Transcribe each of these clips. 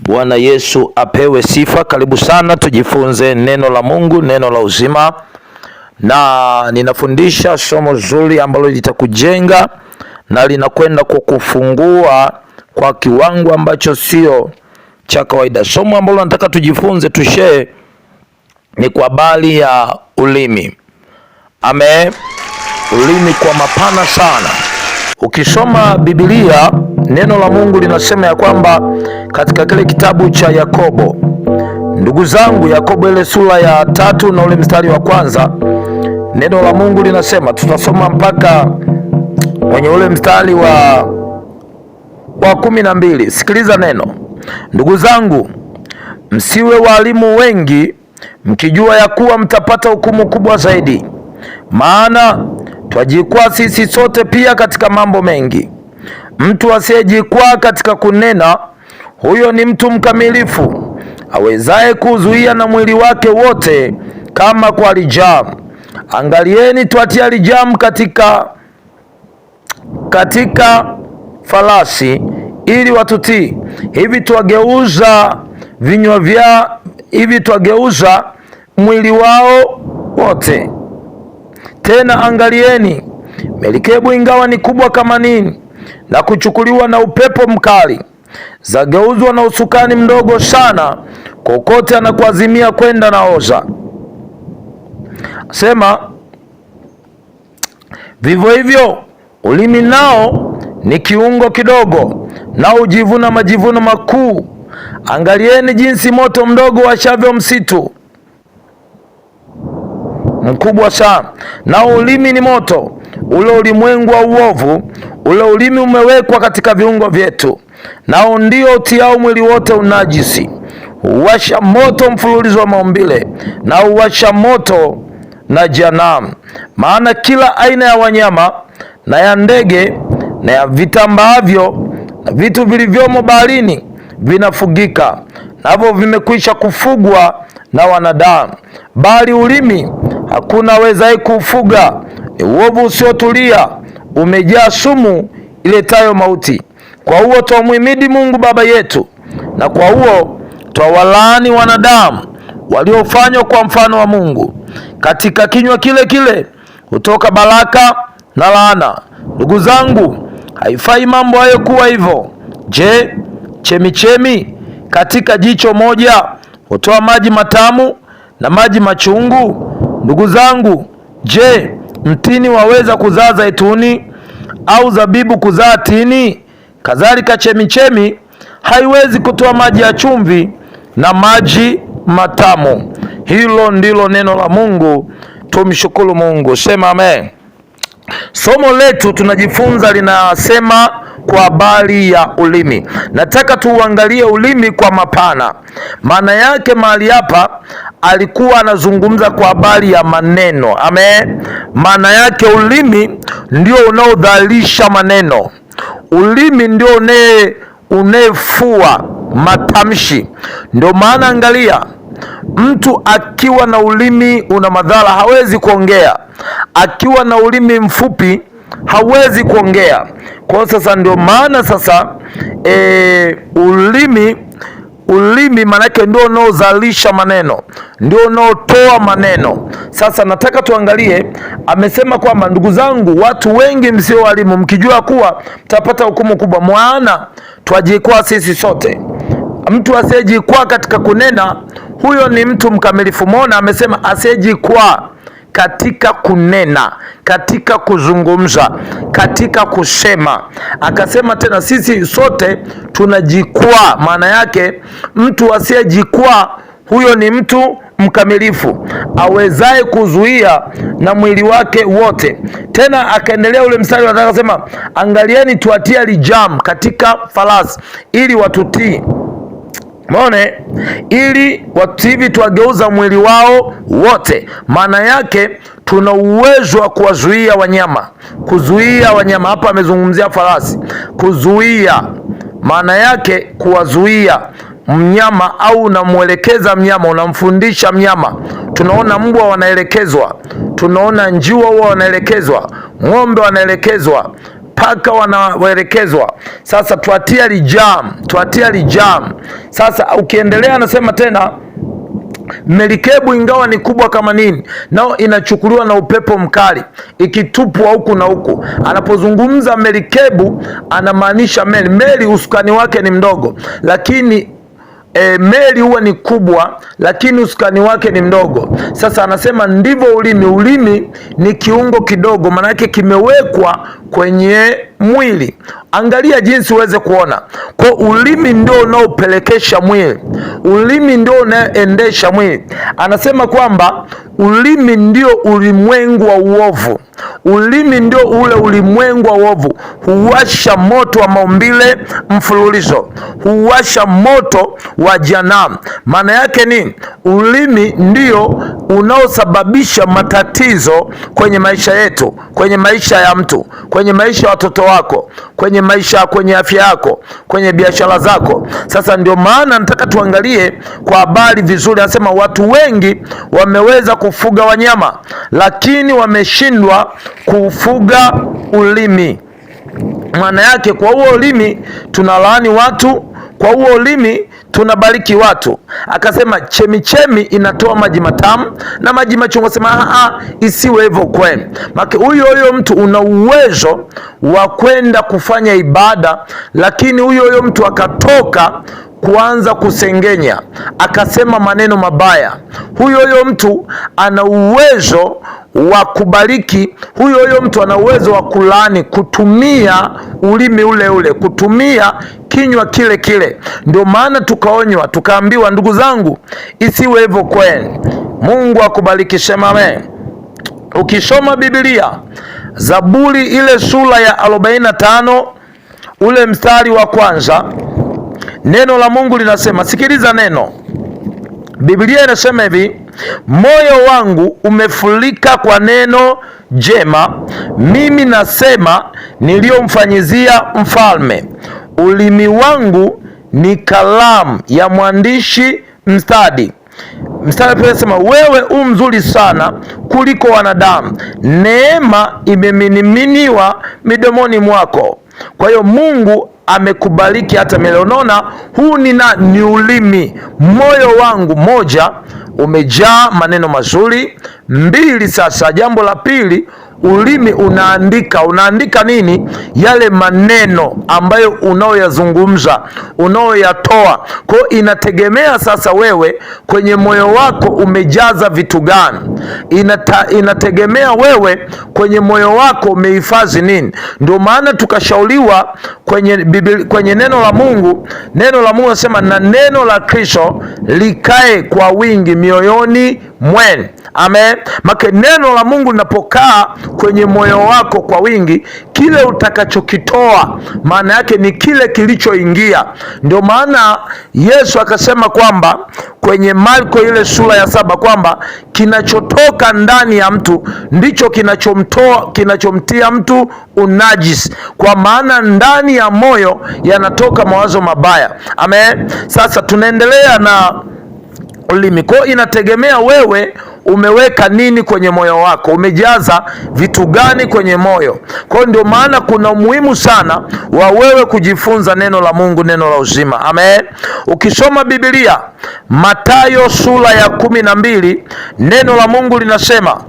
Bwana Yesu apewe sifa. Karibu sana tujifunze neno la Mungu, neno la uzima. Na ninafundisha somo zuri ambalo litakujenga na linakwenda kukufungua kwa kiwango ambacho sio cha kawaida. Somo ambalo nataka tujifunze, tushare ni kwa habari ya ulimi. Ulimi kwa mapana sana. Ukisoma Biblia, neno la Mungu linasema ya kwamba katika kile kitabu cha Yakobo, ndugu zangu, Yakobo ile sura ya 3 na ule mstari wa 1, neno la Mungu linasema, tutasoma mpaka kwenye ule mstari wa 12. Sikiliza neno. Ndugu zangu, msiwe walimu wengi, mkijua ya kuwa mtapata hukumu kubwa zaidi. Maana twajikwaa sisi sote pia katika mambo mengi. Mtu asiyejikwaa katika kunena, huyo ni mtu mkamilifu, awezaye kuzuia na mwili wake wote kama kwa lijamu. Angalieni, twatia lijamu katika farasi ili watutii. Hivi twageuza mwili wao wote. Tena angalieni, merikebu ingawa ni kubwa kama nini, na kuchukuliwa na upepo mkali, zageuzwa na usukani mdogo sana, kokote anakuazimia kwenda naoza. Sema vivyo hivyo ulimi nao ni kiungo kidogo, nao hujivuna majivuno makuu. Angalieni jinsi moto mdogo washavyo msitu mkubwa sana. Nao ulimi ni moto, ule ulimwengu wa uovu. Ule ulimi umewekwa katika viungo vyetu, nao ndio utiao mwili wote unajisi. Huwasha moto mfululizo wa maumbile, na huwasha moto na jehanamu. Maana kila aina ya wanyama na ya ndege na ya vitambaavyo na vitu vilivyomo baharini vinafugika, navyo vimekwisha kufugwa na wanadamu. Bali ulimi hakuna awezaye kuufuga. Ni uovu usiotulia, umejaa sumu iletayo mauti. Kwa huo twamhimidi Mungu Baba yetu, na kwa huo twawalaani wanadamu waliofanywa kwa mfano wa Mungu. Katika kinywa kile kile hutoka baraka na laana. Ndugu zangu, haifai mambo hayo kuwa hivyo. Je, chemichemi katika jicho moja hutoa maji matamu na maji machungu? Ndugu zangu, je, mtini waweza kuzaa zaituni, au zabibu kuzaa tini? Kadhalika chemichemi haiwezi kutoa maji ya chumvi na maji matamu. Hilo ndilo neno la Mungu. Tumshukuru Mungu. Sema amen. Somo letu tunajifunza linasema kwa habari ya ulimi. Nataka tuuangalie ulimi kwa mapana. Maana yake mahali hapa alikuwa anazungumza kwa habari ya maneno. Amen. Maana yake ulimi ndio unaodhalisha maneno. Ulimi ndio unefua matamshi. Ndio maana angalia, mtu akiwa na ulimi una madhara hawezi kuongea. Akiwa na ulimi mfupi hawezi kuongea. Kwa sasa ndio maana sasa ulimi manake ndio unaozalisha maneno, ndio unaotoa maneno. Sasa nataka tuangalie, amesema kwamba ndugu zangu, watu wengi msio walimu, mkijua kuwa mtapata hukumu kubwa. Maana twajikwaa sisi sote. Mtu asiyejikwaa katika kunena, huyo ni mtu mkamilifu. Muona amesema asiyejikwaa katika kunena, katika kuzungumza, katika kusema. Akasema tena sisi sote tunajikwaa. Maana yake mtu asiyejikwaa, huyo ni mtu mkamilifu, awezaye kuzuia na mwili wake wote. Tena akaendelea ule mstari wa 3 akasema, angalieni, tuatia lijamu katika farasi ili watutii. Mone, ili watu hivi twageuza mwili wao wote. Maana yake tuna uwezo wa kuwazuia wanyama, kuzuia wanyama. Hapa amezungumzia farasi, kuzuia. Maana yake kuwazuia mnyama, au unamwelekeza mnyama, unamfundisha mnyama. Tunaona mbwa wanaelekezwa, tunaona njiwa huwa wanaelekezwa, ng'ombe wanaelekezwa, mpaka wanaelekezwa sasa tuatia jam. Sasa ukiendelea anasema tena, merikebu ingawa ni kubwa kama nini, nao inachukuliwa na upepo mkali ikitupwa huku na huku. Anapozungumza merikebu anamaanisha meli. Meli usukani wake ni mdogo, lakini meli huwa ni kubwa, lakini usukani wake ni mdogo. Sasa anasema ndivyo ulimi. Ulimi ni kiungo kidogo, maana yake kimewekwa kwenye mwili. Angalia jinsi uweze kuona. Kwa ulimi ndio unaopelekesha mwili, ulimi ndio unaendesha mwili. Anasema kwamba ulimi ndio ulimwengu wa uovu. Ulimi ndio ule ulimwengu wa uovu, huwasha moto wa maumbile mfululizo, huwasha moto wa jehanamu. Maana yake ni ulimi ndio unaosababisha matatizo kwenye maisha yetu, kwenye maisha ya mtu, kwenye maisha ya watoto wako, kwenye maisha, kwenye afya yako, kwenye biashara zako. Sasa ndio maana nataka tuangalie kwa habari vizuri. Anasema watu wengi wameweza kufuga wanyama, lakini wameshindwa kufuga ulimi. Maana yake kwa huo ulimi tunalaani watu, kwa huo ulimi tunabariki watu. Akasema chemichemi inatoa maji matamu na maji machungu. Sema isiwe hivyo kwenu. Maana huyo mtu una uwezo wa kwenda kufanya ibada, lakini huyo mtu akatoka kuanza kusengenya, akasema maneno mabaya. Huyo mtu ana uwezo wa kubariki, huyo mtu ana uwezo wa kulaani, kutumia ulimi ule, kutumia kinywa kile. Ndio maana tukaonywa, tukaambiwa, ndugu zangu, isiwe hivyo kwenu. Mungu akubariki, sema amen. Ukisoma Biblia, Zaburi ile sura ya 45 ule mstari wa kwanza, neno la Mungu linasema, sikiliza neno. Biblia inasema hivi: moyo wangu umefurika kwa neno jema, mimi nasema niliyomfanyizia mfalme. Ulimi wangu ni kalamu ya mwandishi mstadi. Mstari pia nasema, wewe mzuri sana kuliko wanadamu, neema imemiminiwa midomoni mwako. Kwa hiyo Mungu amekubariki hata milele. Unaona, huu ni ulimi. Moyo wangu, moja, umejaa maneno mazuri. Mbili, sasa jambo la pili, ulimi unaandika nini? Yale maneno ambayo unaoyazungumza, unaoyatoa. Kwa hiyo inategemea sasa wewe kwenye moyo wako umejaza vitu gani. Inategemea wewe kwenye moyo wako umehifadhi nini. Ndio maana tukashauriwa kwenye neno la Mungu. Neno la Mungu nasema, na neno la Kristo likae kwa wingi mioyoni mwenu. Amen. Maka neno la Mungu linapokaa kwenye moyo wako kwa wingi, kile utakachokitoa maana yake ni kile kilichoingia. Ndio maana Yesu akasema kwamba kwenye Marko ile sura ya 7 kwamba kinachotoka ndani ya mtu ndicho kinachomtia mtu unajisi, kwa maana ndani ya moyo yanatoka mawazo mabaya. Amen. Sasa tunaendelea na ulimi. Kwa inategemea wewe umeweka nini kwenye moyo wako, umejaza vitu gani kwenye moyo. Kwa ndio maana kuna umuhimu sana wa wewe kujifunza neno la Mungu, neno la uzima. Amen. Ukisoma Biblia Mathayo sura ya 12, neno la Mungu linasema,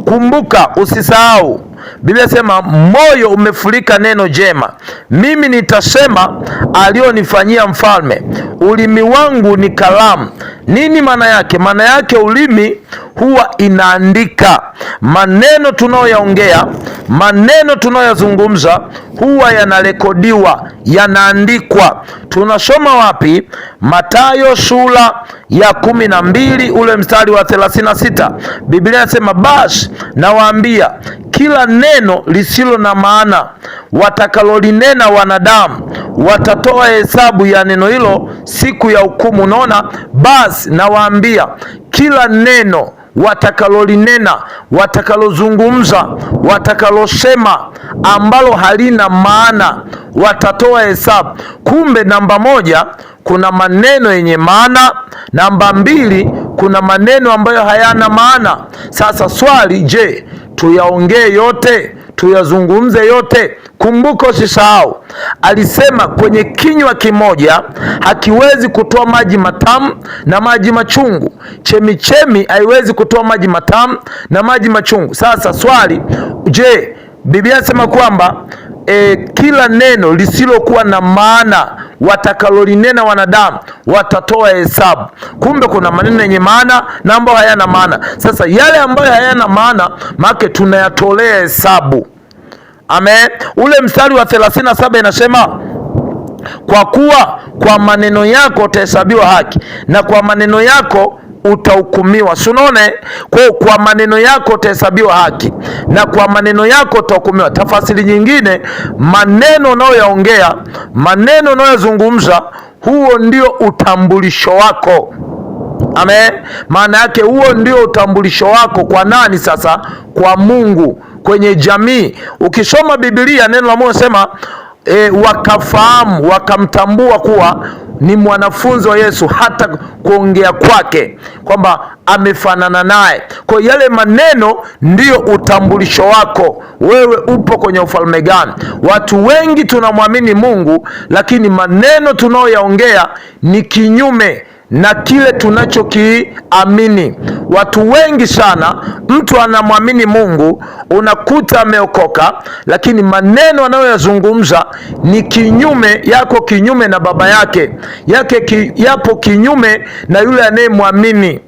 kumbuka, usisahau. Biblia sema, moyo umefurika neno jema, mimi nitasema alionifanyia mfalme. Ulimi wangu ni kalamu. Nini maana yake? Maana yake ulimi huwa inaandika maneno tunayoyaongea, maneno tunayoyazungumza huwa yanarekodiwa, yanaandikwa. Tunasoma wapi? Mathayo sura ya 12 ule mstari wa 36. Biblia inasema, basi nawaambia, kila neno lisilo na maana watakalolinena wanadamu watatoa hesabu ya neno hilo siku ya hukumu. Unaona, basi nawaambia, kila neno watakalolinena, watakalozungumza, watakalosema ambalo halina maana watatoa hesabu. Kumbe namba 1, kuna maneno yenye maana. Namba 2, kuna maneno ambayo hayana maana. Sasa swali, je, tuyaongee yote? tuyazungumze yote. Kumbuka, usisahau alisema kwenye kinywa kimoja hakiwezi kutoa maji matamu na maji machungu. Chemichemi haiwezi kutoa maji matamu na maji machungu. Sasa swali, je, Biblia inasema kwamba kila neno lisilokuwa na maana watakalolinena wanadamu watatoa hesabu. Kumbe kuna maneno yenye maana na ambayo hayana maana. Sasa yale ambayo hayana maana maana tunayatolea hesabu. Amen. Ule mstari wa 37 inasema, kwa kuwa kwa maneno yako utahesabiwa haki na kwa maneno yako utahukumiwa. Unaona, kwa maneno yako utahesabiwa haki na kwa maneno yako utahukumiwa. Tafasiri nyingine, maneno unayoyaongea, maneno unayozungumza, huo ndio utambulisho wako. Amen. Maana yake huo ndio utambulisho wako kwa nani sasa? Kwa Mungu, kwenye jamii. Ukisoma Biblia, neno la Mungu nasema wakafahamu, wakamtambua kuwa ni mwanafunzi wa Yesu, hata kuongea kwake kwamba amefanana naye. Kwa yale maneno ndiyo utambulisho wako, wewe upo kwenye ufalme gani. Watu wengi tunamwamini Mungu, lakini maneno tunayoyaongea ni kinyume na kile tunachokiamini. Watu wengi sana, mtu anamwamini Mungu, unakuta ameokoka, lakini maneno anayoyazungumza ni kinyume yako, kinyume na baba yake yapo kinyume na yule anayemwamini.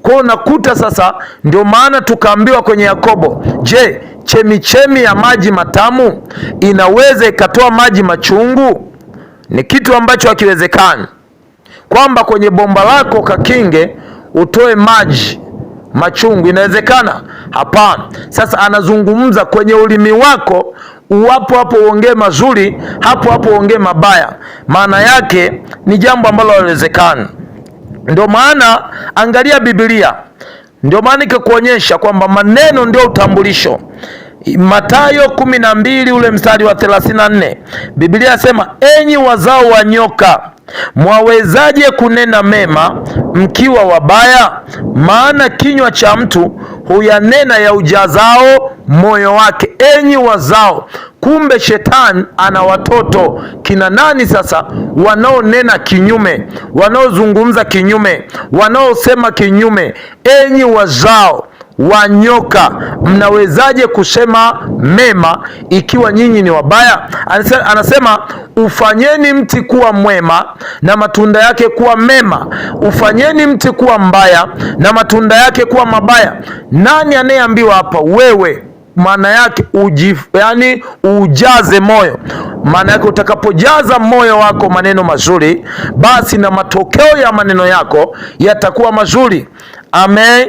Kwa hiyo unakuta sasa, ndio maana tukaambiwa kwenye Yakobo, je, chemichemi ya maji matamu inaweza ikatoa maji machungu? Ni kitu ambacho hakiwezekani, kwamba kwenye bomba lako kakinge utoe maji machungu. Inawezekana? Hapana. Sasa anazungumza kwenye ulimi wako, uwapo hapo uongee mazuri, hapo hapo uongee mabaya. Maana yake ni jambo ambalo haliwezekani. Ndio maana angalia Biblia, ndio maana ikakuonyesha kwamba maneno ndio utambulisho. Mathayo 12 ule mstari wa 34, Biblia inasema, enyi wazao wa nyoka, mwawezaje kunena mema mkiwa wabaya? Maana kinywa cha mtu huyanena ya ujazao moyo wake. Enyi wazao, kumbe shetani ana watoto. Kina nani sasa? Wanaonena kinyume, wanaozungumza kinyume, wanaosema kinyume. Enyi wazao wa nyoka, mnawezaje kusema mema ikiwa nyinyi ni wabaya? Anasema ufanyeni mti kuwa mwema na matunda yake kuwa mema, ufanyeni mti kuwa mbaya na matunda yake kuwa mabaya. Nani anayeambiwa hapa? Wewe. Maana yake ujaze moyo. Maana yake utakapojaza moyo wako maneno mazuri, basi na matokeo ya maneno yako yatakuwa mazuri. Amen.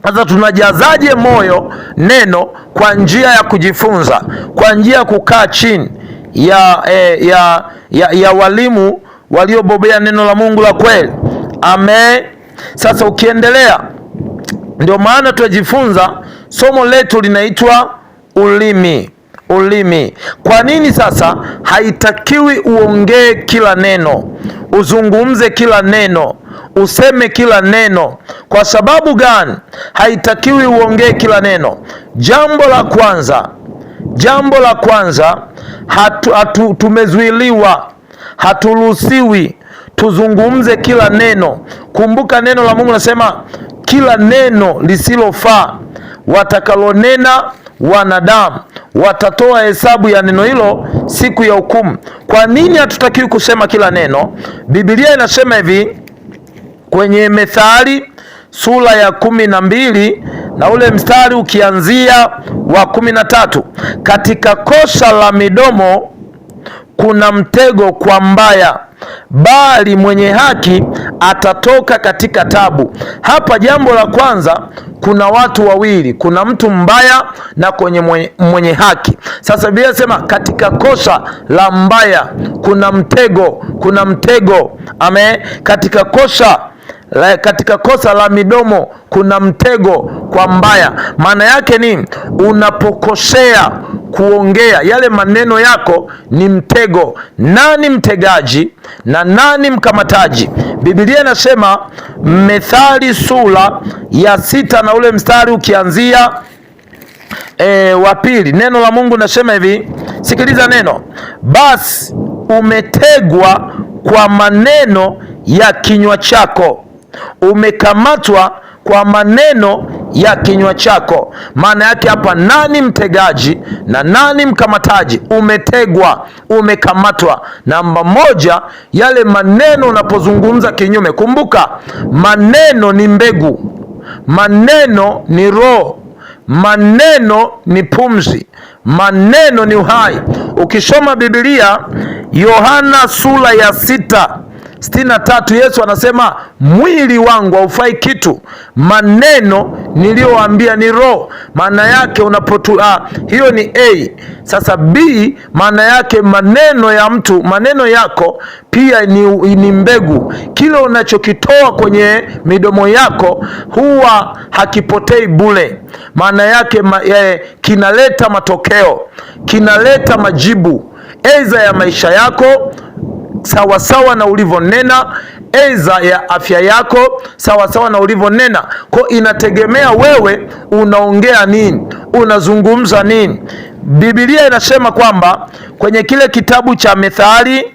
Sasa tunajazaje moyo neno? Kwa njia ya kujifunza, kwa njia ya kukaa chini ya walimu waliobobea neno la Mungu la kweli. Amen. Sasa ukiendelea, ndio maana tunajifunza, somo letu linaitwa ulimi. Ulimi. Kwa nini sasa haitakiwi uongee kila neno, uzungumze kila neno, useme kila neno? Kwa sababu gani haitakiwi uongee kila neno? Jambo la kwanza, tumezuiliwa, haturuhusiwi tuzungumze kila neno. Kumbuka neno la Mungu nasema, kila neno lisilofaa watakalonena wanadamu watatoa hesabu ya neno hilo siku ya hukumu. Kwa nini hatutakiwi kusema kila neno? Biblia inasema hivi kwenye Methali sura ya 12 na ule mstari ukianzia wa 13, katika kosa la midomo kuna mtego kwa mbaya, bali mwenye haki atatoka katika tabu. Hapa jambo la kwanza, kuna watu wawili, kuna mtu mbaya na kwenye mwenye haki. Sasa Biblia inasema katika kosa la mbaya kuna mtego. Amen. Katika kosa la midomo kuna mtego kwa mbaya. Maana yake ni unapokosea kuongea, yale maneno yako ni mtego. Nani mtegaji na nani mkamataji? Biblia inasema Methali sura ya 6 na ule mstari ukianzia wa pili, neno la Mungu nasema hivi, sikiliza neno: basi umetegwa kwa maneno ya kinywa chako, umekamatwa kwa maneno ya kinywa chako. Maana yake hapa, nani mtegaji na nani mkamataji? Umetegwa, umekamatwa. Namba moja, yale maneno unapozungumza kinyume. Kumbuka, maneno ni mbegu, maneno ni roho, maneno ni pumzi, maneno ni uhai. Ukisoma Biblia, Yohana sura ya 6:63, Yesu anasema mwili wangu haufai kitu, maneno niliyowaambia ni roho. Maana yake hiyo ni A. Sasa B, maana yake maneno ya mtu, maneno yako pia ni mbegu. Kile unachokitoa kwenye midomo yako huwa hakipotei bure. Maana yake kinaleta matokeo, kinaleta majibu aidha ya maisha yako sawasawa na ulivyonena, aidha ya afya yako sawasawa na ulivyonena. Kwa inategemea wewe unaongea nini, unazungumza nini. Biblia inasema kwamba kwenye kile kitabu cha Methali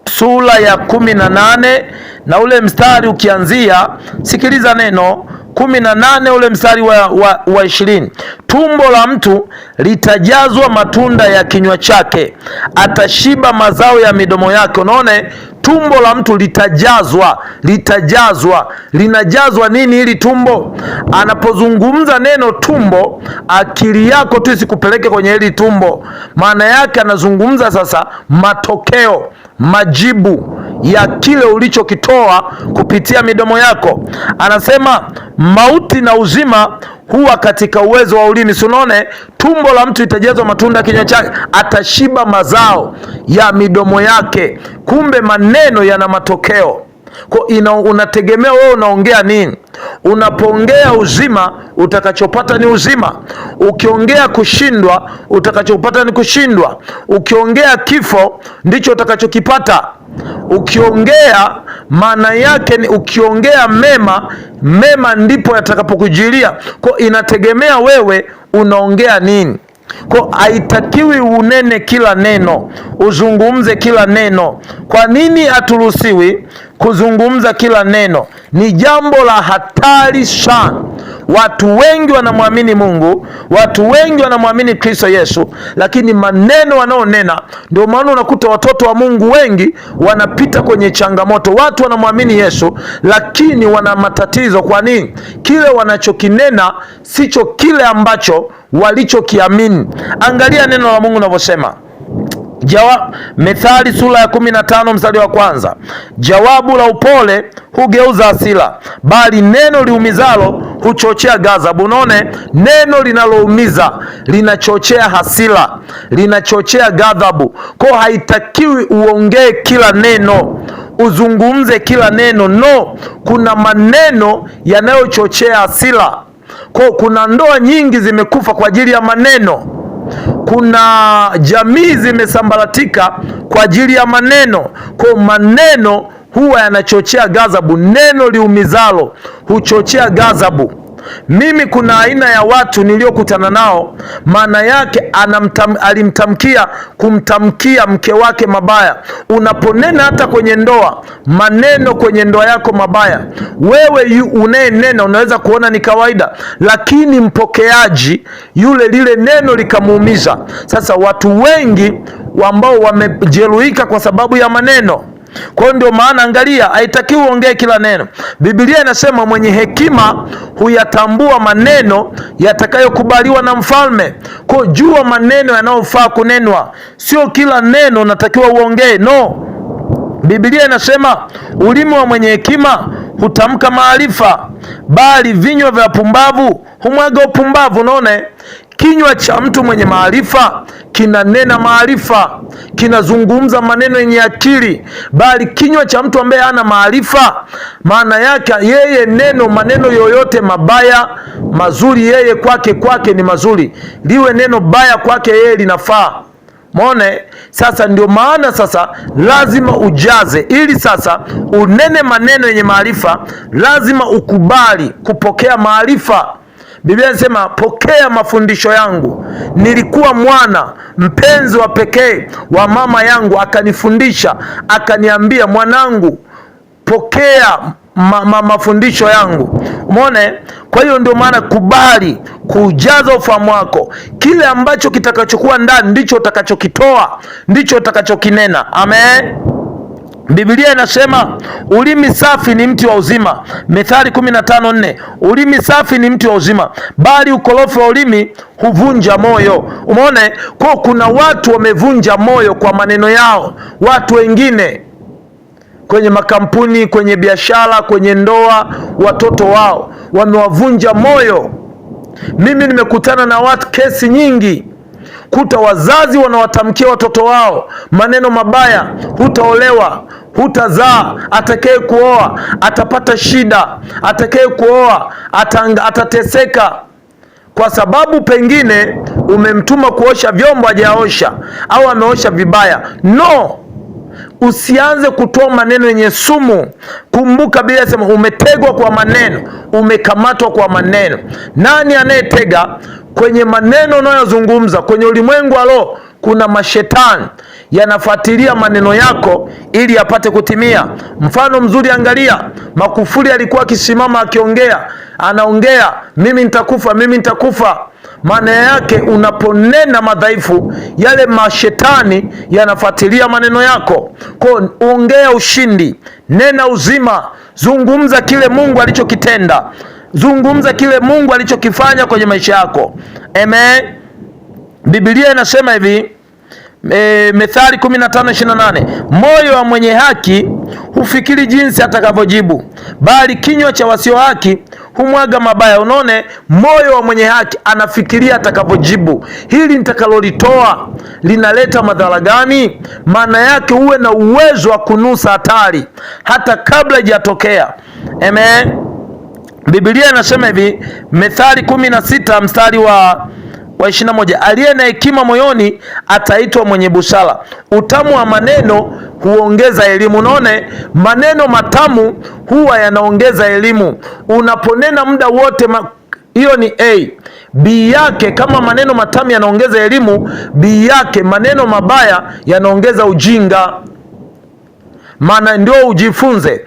sura ya 18 na ule mstari ukianzia, sikiliza neno 18 ule mstari wa 20, tumbo la mtu litajazwa matunda ya kinywa chake, atashiba mazao ya midomo yake. Unaona, tumbo la mtu litajazwa. Linajazwa nini hili tumbo? Anapozungumza neno tumbo, akili yako tu isikupeleke kwenye hili tumbo. Maana yake anazungumza sasa matokeo, majibu ya kile ulichokitoa kupitia midomo yako. Anasema mauti na uzima huwa katika uwezo wa ulimi. Unaona, tumbo la mtu litajazwa matunda ya kinywa chake, atashiba mazao ya midomo yake. Kumbe maneno yana matokeo. Kwa unategemea wewe unaongea nini. Unapoongea uzima, utakachopata ni uzima. Ukiongea kushindwa, utakachopata ni kushindwa. Ukiongea kifo, ndicho utakachokipata. Ukiongea, maana yake ni ukiongea mema ndipo yatakapokujilia. Kwa inategemea wewe unaongea nini. Kwa haitakiwi unene kila neno, uzungumze kila neno. Kwa nini haturuhusiwi kuzungumza kila neno? Ni jambo la hatari sana. Watu wengi wanamwamini Mungu, watu wengi wanamwamini Kristo Yesu, lakini maneno wanaonena, ndio maana unakuta watoto wa Mungu wengi wanapita kwenye changamoto. Watu wanamwamini Yesu, lakini wana matatizo. Kwa nini? Kile wanachokinena sicho kile ambacho walichokiamini. Angalia neno la Mungu linavyosema. Methali sura ya 15 mstari wa kwanza, jawabu la upole hugeuza hasira, bali neno liumizalo huchochea ghadhabu. Unaona, neno linaloumiza linachochea hasira, linachochea ghadhabu. Kwa haitakiwi uongee kila neno, uzungumze kila neno. No, kuna maneno yanayochochea hasira. Kwa kuna ndoa nyingi zimekufa kwa ajili ya maneno. Kuna jamii zimesambaratika kwa ajili ya maneno. Kwa maneno huwa yanachochea ghadhabu. Neno liumizalo huchochea ghadhabu. Mimi kuna aina ya watu niliokutana nao, maana yake kumtamkia mke wake mabaya. Unaponena hata kwenye ndoa, maneno kwenye ndoa yako mabaya, wewe unayenena unaweza kuona ni kawaida, lakini mpokeaji yule, lile neno likamuumiza. Sasa watu wengi ambao wamejeruhika kwa sababu ya maneno. Kwa hiyo ndio maana angalia, haitakiwi uongee kila neno. Biblia inasema mwenye hekima huyatambua maneno yatakayokubaliwa na mfalme. Kwa jua maneno yanayofaa kunenwa, sio kila neno unatakiwa uongee. No, Biblia inasema ulimi wa mwenye hekima hutamka maarifa, bali vinywa vya pumbavu humwaga upumbavu. Unaona, kinywa cha mtu mwenye maarifa kinanena maarifa, kinazungumza maneno yenye akili, bali kinywa cha mtu ambaye hana maarifa, maana yake yeye maneno yoyote mabaya, mazuri yeye kwake ni mazuri, liwe neno baya kwake yeye linafaa. Muone sasa, ndio maana sasa lazima ujaze, ili sasa unene maneno yenye maarifa, lazima ukubali kupokea maarifa. Biblia inasema pokea mafundisho yangu. Nilikuwa mwana mpenzi wa pekee wa mama yangu, akanifundisha akaniambia, mwanangu, pokea mafundisho yangu. Umeona? Kwa hiyo ndio maana kubali kujaza ufahamu wako. Kile ambacho kitakachokuwa ndani ndicho utakachokitoa, ndicho utakachokinena. Amen. Biblia inasema ulimi safi ni mti wa uzima. Mithali 15:4. Ulimi safi ni mti wa uzima, bali ukorofi wa ulimi huvunja moyo. Umeona? Kwa kuna watu wamevunja moyo kwa maneno yao. Watu wengine kwenye makampuni, kwenye biashara, kwenye ndoa, watoto wao wamewavunja moyo. Mimi nimekutana na watu, kesi nyingi, kuta wazazi wanawatamkia watoto wao maneno mabaya: hutaolewa, hutazaa, atakaye kuoa atapata shida, atakaye kuoa atateseka. Kwa sababu pengine umemtuma kuosha vyombo hajaosha, au ameosha vibaya. No, usianze kutoa maneno yenye sumu. Kumbuka Biblia inasema umetegwa kwa maneno, umekamatwa kwa maneno. Nani anayetega? Kwenye maneno unayozungumza. Kwenye ulimwengu wa roho kuna mashetani yanafuatilia maneno yako ili yapate kutimia. Mfano mzuri, angalia Magufuli alikuwa akisimama akiongea, anaongea mimi nitakufa, mimi nitakufa. Maana yake unaponena madhaifu, yale mashetani yanafuatilia maneno yako. Kwa ongea ushindi, nena uzima, zungumza kile Mungu alichokitenda, zungumza kile Mungu alichokifanya kwenye maisha yako. Amen. Biblia inasema hivi, Mithali 15:28, moyo wa mwenye haki hufikiri jinsi atakavyojibu, bali kinywa cha wasio haki humwaga mabaya. Unaone, moyo wa mwenye haki anafikiria atakavyojibu, hili nitakalolitoa linaleta madhara gani? Maana yake uwe na uwezo wa kunusa hatari hata kabla haijatokea. Amen. Biblia inasema hivi, Mithali 16 mstari wa 21, aliye na hekima moyoni ataitwa mwenye busara. Utamu wa maneno huongeza elimu. Unaona, maneno matamu huwa yanaongeza elimu. Unaponena muda wote hiyo ni A. B yake, kama maneno matamu yanaongeza elimu, B yake maneno mabaya yanaongeza ujinga. Maana ndio ujifunze.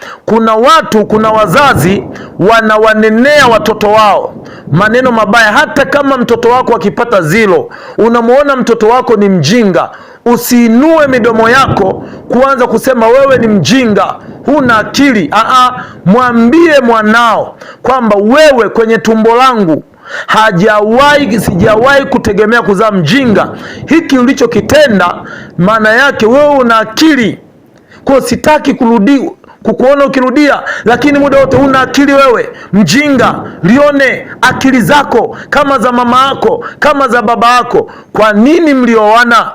Kuna wazazi wanawanenea watoto wao maneno mabaya. Hata kama mtoto wako akipata zilo, unamuona mtoto wako ni mjinga, usiinue midomo yako kuanza kusema wewe ni mjinga, huna akili. Mwambie mwanao kwamba wewe, kwenye tumbo langu sijawahi kutegemea kuzaa mjinga. Hiki ulichokitenda maana yake wewe una akili. Kwa sitaki kukuona ukirudia, lakini muda wote huna akili, wewe mjinga. Lione akili zako kama za mama yako, kama za baba yako. Kwa nini mlioana?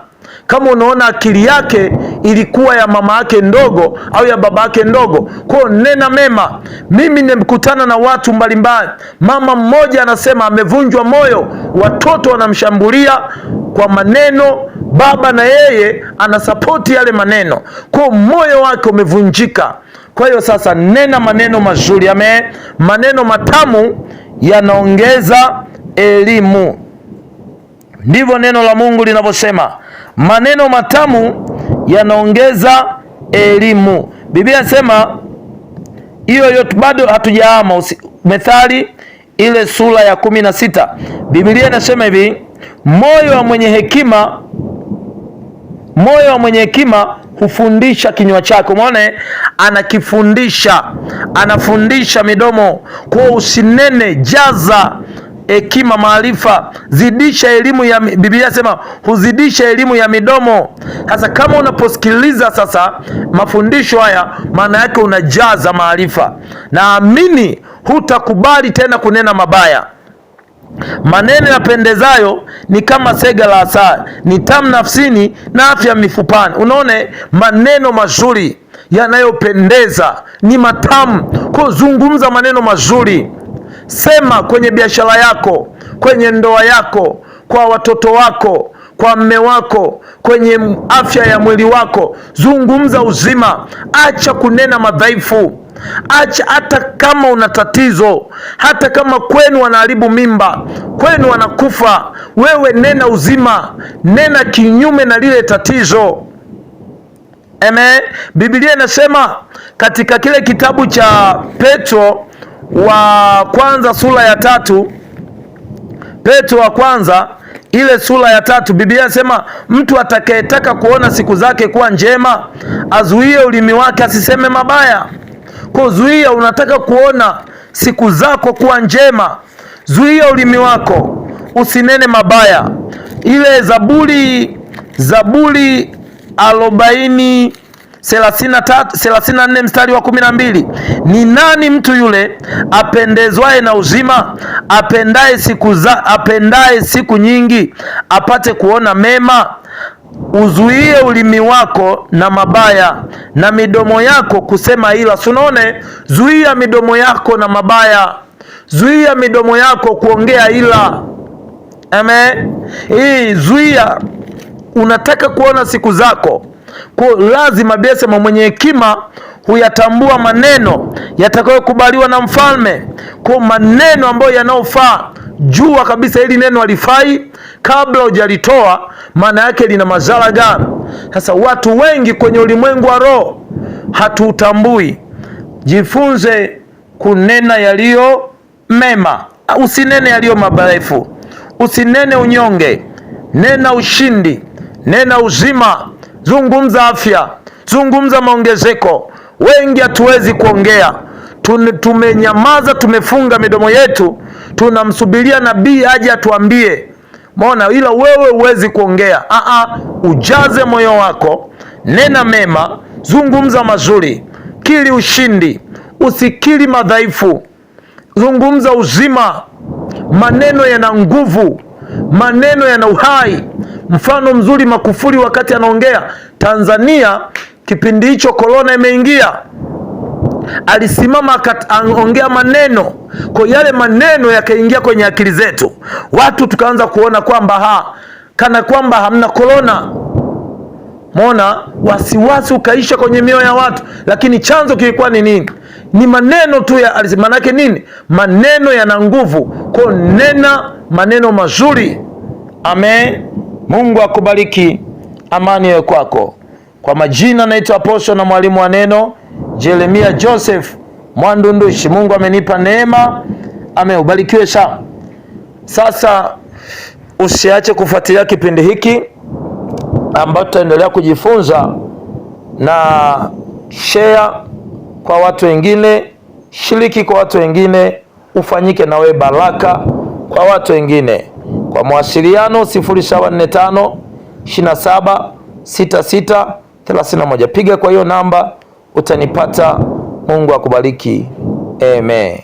Kama unaona akili yake ilikuwa ya mama yake ndogo au ya baba yake ndogo, kwa nena mema. Mimi nimekutana na watu mbalimbali. Mama mmoja anasema amevunjwa moyo, watoto wanamshambulia kwa maneno, baba na yeye anasapoti yale maneno, kwa moyo wake umevunjika. Kwa hiyo sasa nena maneno mazuri. Amen. Maneno matamu yanaongeza elimu. Ndivyo neno la Mungu linavyosema. Maneno matamu yanaongeza elimu. Biblia inasema hiyo yote, bado hatujaama Methali ile sura ya 16. Biblia inasema hivi, moyo wa mwenye hekima hufundisha kinywa chake. Umeona, anafundisha midomo. Kwa usinene, jaza hekima, maarifa, zidisha elimu ya Biblia sema huzidisha elimu ya midomo. Sasa kama unaposikiliza sasa mafundisho haya, maana yake unajaza maarifa. Naamini hutakubali tena kunena mabaya. Maneno yapendezayo ni kama sega la asali, ni tamu nafsini na afya mifupani. Unaone, maneno mazuri yanayopendeza ni matamu. Kwa zungumza maneno mazuri. Sema kwenye biashara yako, kwenye ndoa yako, kwa watoto wako, kwa mme wako, kwenye afya ya mwili wako. Zungumza uzima, acha kunena madhaifu. Acha, hata kama una tatizo, hata kama kwenu wanaharibu mimba, kwenu wanakufa, wewe nena uzima, nena kinyume na lile tatizo. Amen. Biblia inasema katika kile kitabu cha Petro wa kwanza sura ya 3, Petro wa kwanza ile sura ya 3, Biblia inasema mtu atakayetaka kuona siku zake kuwa njema azuie ulimi wake asiseme mabaya. Kuzuia, unataka kuona siku zako kuwa njema, zuia ulimi wako usinene mabaya. Ile Zaburi 34 mstari wa 12, ni nani mtu yule apendezwaye na uzima, apendaye siku nyingi apate kuona mema? Uzuie ulimi wako na mabaya, na midomo yako kusema ila. Unaone, zuia midomo yako na mabaya, zuia midomo yako kuongea ila. Amen. Zuia. Unataka kuona siku zako, kwa lazima biasema mwenye hekima huyatambua maneno yatakayokubaliwa na mfalme. Kwa maneno ambayo yanayofaa, jua kabisa hili neno halifai kabla hujalitoa, maana yake lina madhara gani. Sasa watu wengi kwenye ulimwengu wa roho hatutambui. Jifunze kunena yaliyo mema, usinene yaliyo mabaya. Usinene unyonge, nena ushindi, nena uzima, zungumza afya, zungumza maongezeko. Wengi hatuwezi kuongea, tumenyamaza, tumefunga midomo yetu, tunamsubiria nabii aje atuambie. Maona, ila wewe huwezi kuongea. Ujaze moyo wako, nena mema, zungumza mazuri, kili ushindi, usikili madhaifu, zungumza uzima. Maneno yana nguvu, maneno yana uhai. Mfano mzuri Magufuli wakati anaongea Tanzania, kipindi hicho corona imeingia, alisimama akaongea maneno, kwa yale maneno yakaingia kwenye akili zetu. Watu tukaanza kuona kwamba kana kwamba hamna corona. Mona, wasiwasi ukaisha kwenye mioyo ya watu, lakini chanzo kilikuwa ni nini? Ni maneno tu ya alisema. Manake nini? Maneno yana nguvu, kwa nena maneno mazuri. Amen. Mungu akubariki, amani iwe kwako. Kwa majina naitwa Apostle na mwalimu wa neno Jeremia Joseph Mwandundushi. Mungu amenipa neema, ubarikiwe sana. Sasa usiache kufuatilia kipindi hiki ambacho tutaendelea kujifunza, na share kwa watu wengine, shiriki kwa watu wengine, ufanyike na we baraka kwa watu wengine. Kwa mawasiliano 0745 27 66 31. Piga kwa hiyo namba utanipata. Mungu akubariki. Amen.